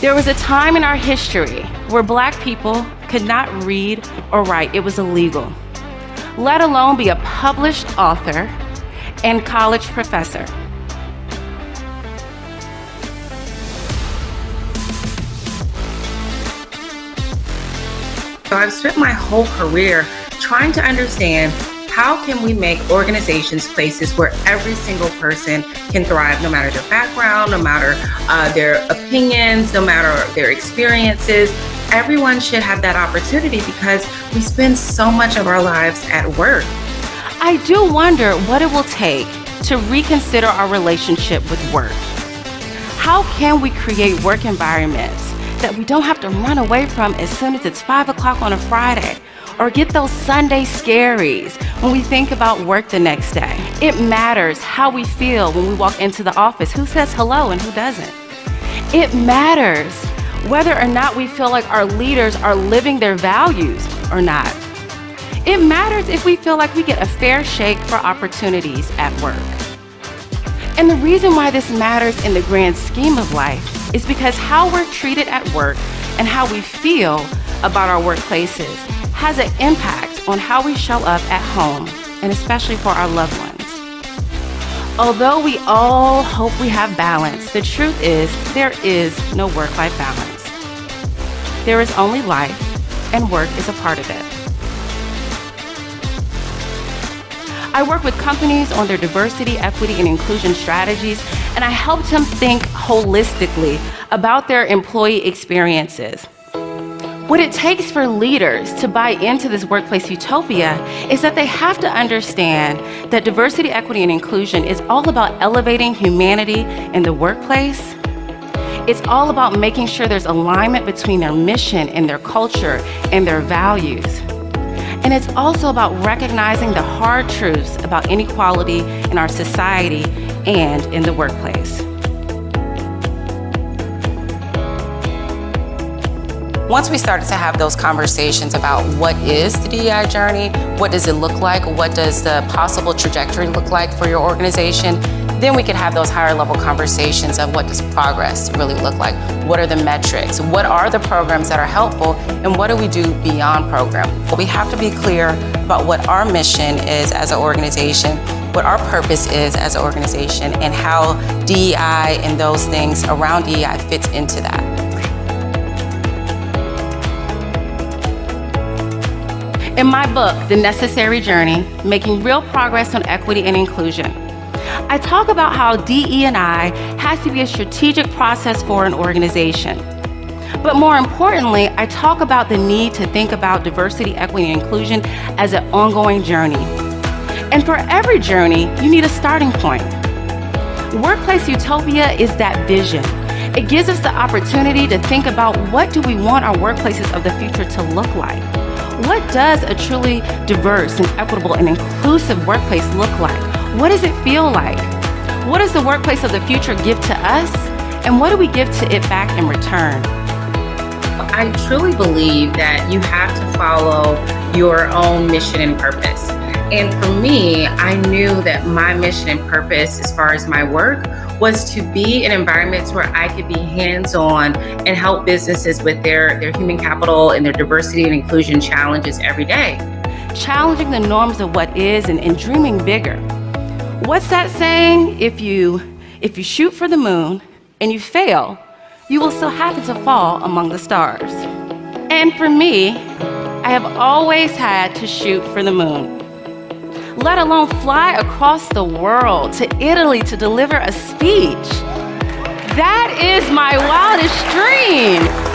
There was a time in our history where Black people could not read or write. It was illegal, let alone be a published author and college professor. So I've spent my whole career trying to understand how can we make organizations places where every single person can thrive, no matter their background, no matter their opinions, no matter their experiences. Everyone should have that opportunity because we spend so much of our lives at work. I do wonder what it will take to reconsider our relationship with work. How can we create work environments that we don't have to run away from as soon as it's 5 o'clock on a Friday, or get those Sunday scaries when we think about work the next day? It matters how we feel when we walk into the office, who says hello and who doesn't. It matters whether or not we feel like our leaders are living their values or not. It matters if we feel like we get a fair shake for opportunities at work. And the reason why this matters in the grand scheme of life is because how we're treated at work and how we feel about our workplaces has an impact on how we show up at home, and especially for our loved ones. Although we all hope we have balance, the truth is there is no work-life balance. There is only life, and work is a part of it. I work with companies on their diversity, equity, and inclusion strategies, and I help them think holistically about their employee experiences. What it takes for leaders to buy into this workplace utopia is that they have to understand that diversity, equity, and inclusion is all about elevating humanity in the workplace. It's all about making sure there's alignment between their mission and their culture and their values. And it's also about recognizing the hard truths about inequality in our society and in the workplace. Once we started to have those conversations about what is the DEI journey, what does it look like, what does the possible trajectory look like for your organization, then we could have those higher level conversations of what does progress really look like, what are the metrics, what are the programs that are helpful, and what do we do beyond program. We have to be clear about what our mission is as an organization, what our purpose is as an organization, and how DEI and those things around DEI fits into that. In my book, The Necessary Journey, Making Real Progress on Equity and Inclusion, I talk about how DE&I has to be a strategic process for an organization. But more importantly, I talk about the need to think about diversity, equity, and inclusion as an ongoing journey. And for every journey, you need a starting point. Workplace Utopia is that vision. It gives us the opportunity to think about what do we want our workplaces of the future to look like? What does a truly diverse and equitable and inclusive workplace look like? What does it feel like? What does the workplace of the future give to us? And what do we give to it back in return? I truly believe that you have to follow your own mission and purpose. And for me, I knew that my mission and purpose as far as my work was to be in environments where I could be hands-on and help businesses with their human capital and their diversity and inclusion challenges every day. Challenging the norms of what is and dreaming bigger. What's that saying? If you shoot for the moon and you fail, you will still happen to fall among the stars. And for me, I have always had to shoot for the moon, let alone fly across the world to Italy to deliver a speech. That is my wildest dream.